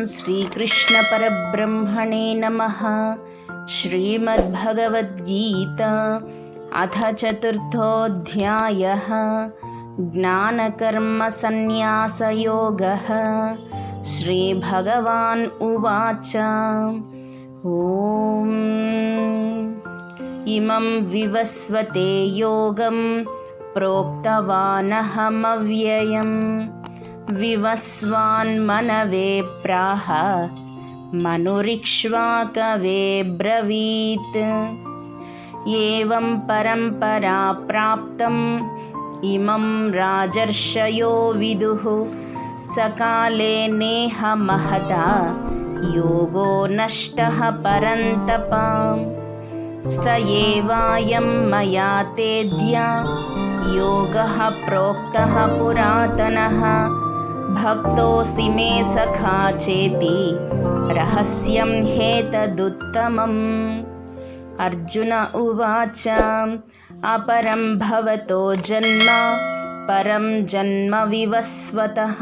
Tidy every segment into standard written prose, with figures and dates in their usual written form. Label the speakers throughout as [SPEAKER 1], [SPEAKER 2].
[SPEAKER 1] श्रीकृष्णपरब्रह्मणे नमः। श्रीमद्भगवद्गीता अथ चतुर्थोऽध्यायः ज्ञानकर्मसन्न्यासयोगः। श्रीभगवान् उवाच ॐ इमं विवस्वते योगं प्रोक्तवानहमव्ययम् विवस्वान्मनवे प्राह मनुरिक्ष्वाकवे ब्रवीत्। एवं परम्परा प्राप्तम् इमं राजर्षयो विदुः सकाले नेह महता योगो नष्टः परन्तप। स एवायं मया तेद्य योगः प्रोक्तः पुरातनः। भक्तोऽसि मे सखा चेति रहस्यं ह्येतदुत्तमम्। अर्जुन उवाच अपरं भवतो जन्म परं जन्म विवस्वतः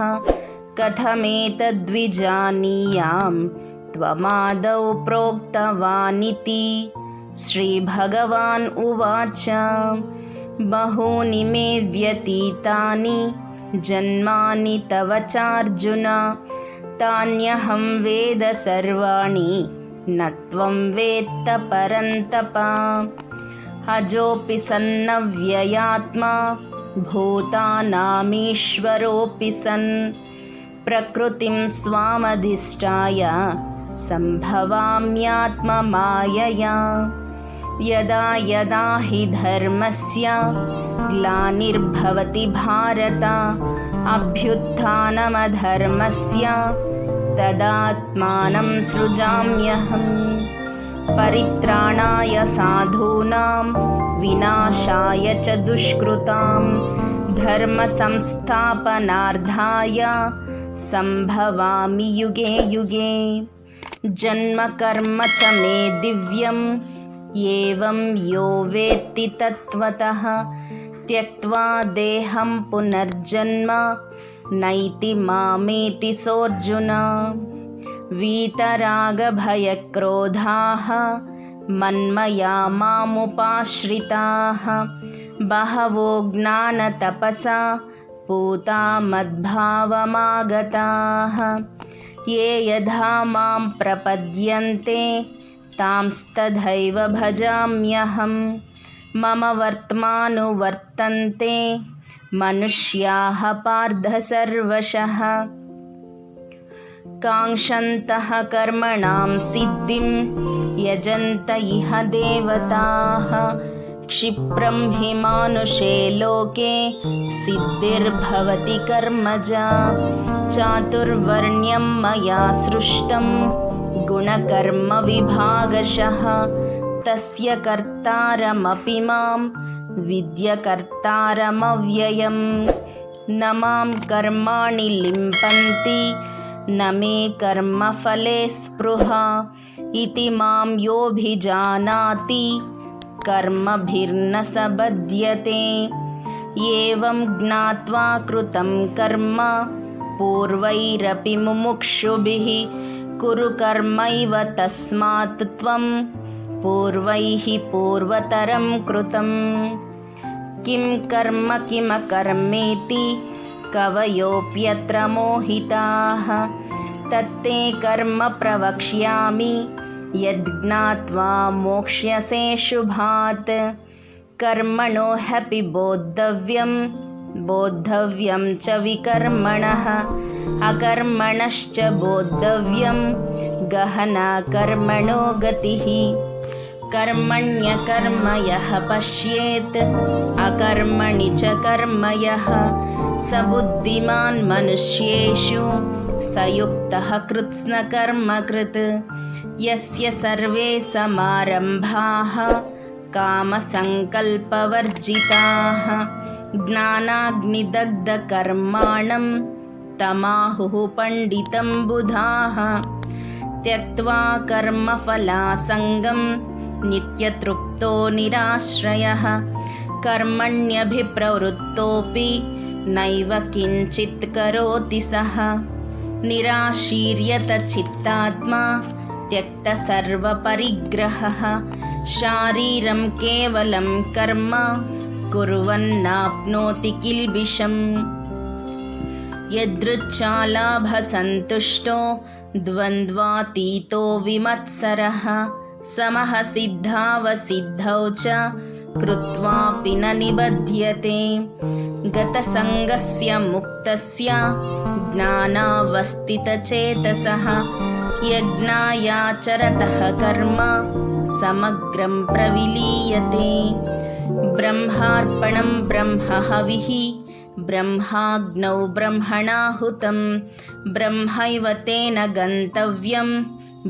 [SPEAKER 1] कथमेतद्विजानीयां त्वमादौ प्रोक्तवानिति। श्रीभगवान् उवाच बहूनि मे व्यतीतानि जन्मानि तव चार्जुन तान्यहं वेद सर्वाणि न त्वं वेत्त परन्तप। अजोऽपि सन्नव्ययात्मा भूतानामीश्वरोऽपि सन् प्रकृतिं स्वामधिष्ठाय सम्भवाम्यात्ममायया। यदा यदा हि धर्मस्य ग्लानिर्भवति भारत अभ्युत्थानमधर्मस्य तदात्मानं सृजाम्यहम्। परित्राणाय साधूनां विनाशाय च दुष्कृतां धर्मसंस्थापनार्थाय सम्भवामि युगे युगे। जन्म कर्म च मे दिव्यम् एवं यो वेत्ति तत्त्वतः त्यक्त्वा देहं पुनर्जन्म नैति मामेति सोऽर्जुन। वीतरागभयक्रोधाः मन्मया मामुपाश्रिताः बहवो ज्ञानतपसा पूता मद्भावमागताः। ये यथा मां प्रपद्यन्ते तांस्तथैव भजाम्यहं। मम वर्त्मानुवर्तन्ते मनुष्याः पार्थ सर्वशः। काङ्क्षन्तः कर्मणां सिद्धिं यजन्त इह देवताः। क्षिप्रं हि मानुषे लोके सिद्धिर्भवति कर्मजा। चातुर्वर्ण्यं मया सृष्टं गुणकर्मविभागशः। तस्य कर्तारमपि मां विद्यकर्तारमव्ययम्। न मां कर्माणि लिम्पन्ति न मे कर्मफले स्पृहा। इति मां योऽभिजानाति कर्मभिर्न स बध्यते। एवं ज्ञात्वा कृतं कर्म पूर्वैरपि मुमुक्षुभिः कुरु कर्मैव तस्मात् त्वं पूर्वैः पूर्वतरं कृतं। किं कर्म किमकर्मेति कवयोऽप्यत्र मोहिताः। तत्ते कर्म प्रवक्ष्यामि यज्ञात्वा मोक्ष्यसे शुभात्। कर्मणो ह्यपि बोद्धव्यं च विकर्मणः अकर्मणश्च बोद्धव्यं गहना कर्मणो गतिः। कर्मण्यकर्म यः पश्येत् अकर्मणि च कर्म यः स बुद्धिमान् मनुष्येषु स युक्तः कृत्स्नकर्मकृत्। यस्य सर्वे समारम्भाः कामसङ्कल्पवर्जिताः ज्ञानाग्निदग्धकर्माणं तमाहुः पण्डितं बुधाः। त्यक्त्वा कर्मफलासङ्गं नित्यतृप्तो निराश्रयः कर्मण्यभिप्रवृत्तोऽपि नैव किञ्चित् करोति सः। निराशीर्यत चित्तात्मा त्यक्त सर्वपरिग्रहः शारीरं केवलं कर्म कुर्वन्नाप्नोति किल्बिषम् यदृच्छालाभसन्तुष्टो द्वन्द्वातीतो विमत्सरः समः सिद्धावसिद्धौ च कृत्वापि न निबध्यते गतसङ्गस्य मुक्तस्य ज्ञानावस्थितचेतसः यज्ञायाचरतः कर्म समग्रं प्रविलीयते ब्रह्मार्पणं ब्रह्महविः ब्रह्माग्नौ ब्रह्मणाहुतं ब्रह्मैव तेन गन्तव्यं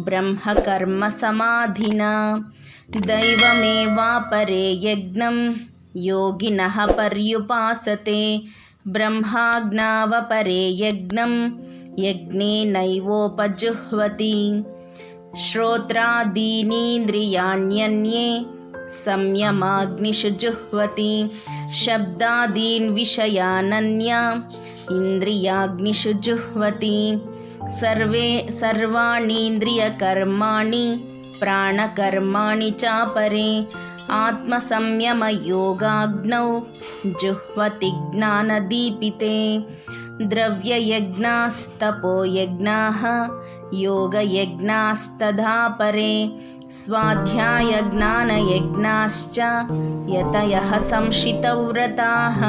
[SPEAKER 1] ब्रह्मकर्मसमाधिना दैवमेवापरे यज्ञं योगिनः पर्युपासते ब्रह्माज्ञावपरे यज्ञं यज्ञेनैवोपजुह्वति श्रोत्रादीनीन्द्रियाण्यन्ये संयमाग्निषु जुह्वति शब्दादीन् विषयानन्या इन्द्रियाग्निषु जुह्वति सर्वाणीन्द्रियकर्माणि प्राणकर्माणि चापरे आत्मसंयमयोगाग्नौ जुह्वति ज्ञानदीपिते द्रव्ययज्ञास्तपोयज्ञाः योगयज्ञास्तथा परे स्वाध्यायज्ञानयज्ञाश्च यतयः संशितौ व्रताः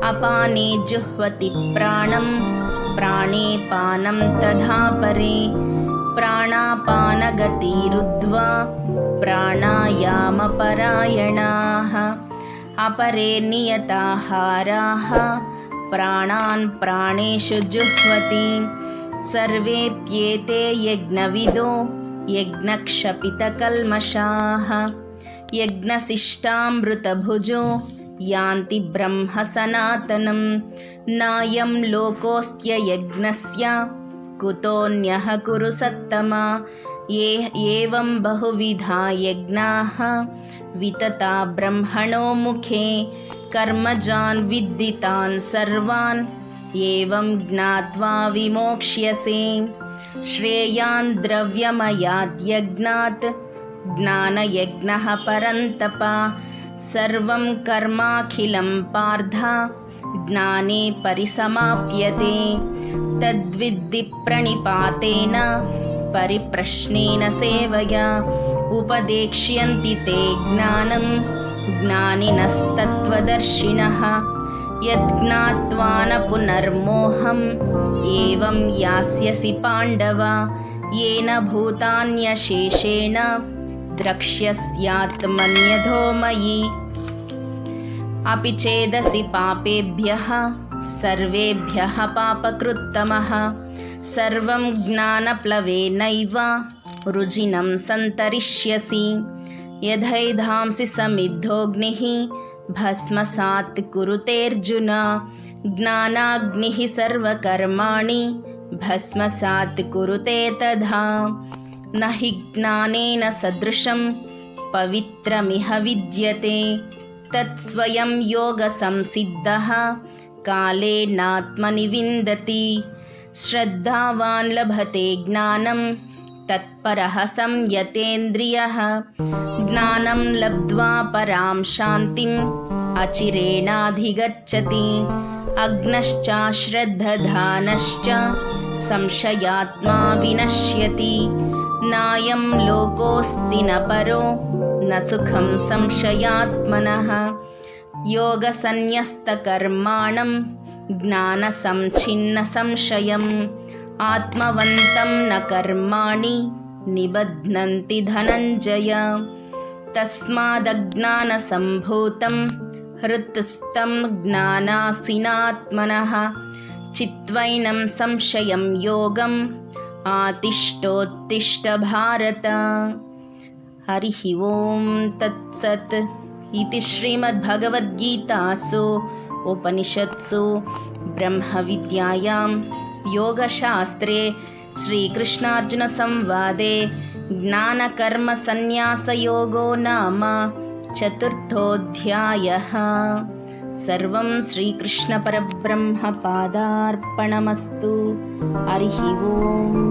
[SPEAKER 1] अपाने जुह्वति प्राणं प्राणे पानं तथा परे प्राणापानगतिरुद्ध्वा प्राणायामपरायणाः अपरे नियताहाराः प्राणान् प्राणेषु जुह्वति सर्वेऽप्येते यज्ञविदो यज्ञक्षपितकल्मषाः यज्ञशिष्टामृतभुजो यान्ति ब्रह्म सनातनं नायं लोकोऽस्त्ययज्ञस्य कुतोऽन्यः कुरु सत्तमा एवं बहुविधा यज्ञाः वितता ब्रह्मणो मुखे कर्मजान् विद्दितान् सर्वान् एवं ज्ञात्वा विमोक्ष्यसे श्रेयान् द्रव्यमयाद्यज्ञात् ज्ञानयज्ञः परन्तप सर्वं कर्माखिलं पार्थ ज्ञाने परिसमाप्यते तद्विद्धि प्रणिपातेन परिप्रश्नेन सेवया उपदेक्ष्यन्ति ते ज्ञानं ज्ञानिनस्तत्त्वदर्शिनः यज्ञात्वा न पुनर्मोहम् एवं यास्यसि पाण्डव येन भूतान्यशेषेण द्रक्ष्यस्यात्मन्यथो मयि अपि चेदसि पापेभ्यः सर्वेभ्यः पापकृत्तमः सर्वं ज्ञानप्लवेनैव रुजिनं सन्तरिष्यसि यथैधांसि समिद्धोऽग्निः भस्मसात् कुरुतेऽर्जुन ज्ञानाग्निः सर्वकर्माणि भस्मसात् कुरुते तथा न हि ज्ञानेन सदृशं पवित्रमिह विद्यते तत्स्वयं योगसंसिद्धः कालेनात्मनि विन्दति श्रद्धावान् लभते ज्ञानं तत्परः संयतेन्द्रियः ज्ञानं लब्ध्वा परां शान्तिम् अचिरेणाधिगच्छति अग्नश्चाश्रद्धधानश्च संशयात्मा विनश्यति नायं लोकोऽस्ति न परो न सुखं संशयात्मनः योगसन्न्यस्तकर्माणं ज्ञानसंच्छिन्नसंशयम् आत्मवन्तं न कर्माणि निबध्नन्ति धनञ्जय तस्मादज्ञानसम्भूतं हृत्स्थं ज्ञानासीनात्मनः चित्वैनं संशयं योगम् आतिष्ठोत्तिष्ठ भारत। हरिः ओं तत्सत् इति श्रीमद्भगवद्गीतासु उपनिषत्सु ब्रह्मविद्यायां योगशास्त्रे श्रीकृष्णार्जुनसंवादे ज्ञानकर्मसन्न्यासयोगो नाम चतुर्थोऽध्यायः। सर्वं श्रीकृष्णपरब्रह्मपादार्पणमस्तु। हरिः ओम्।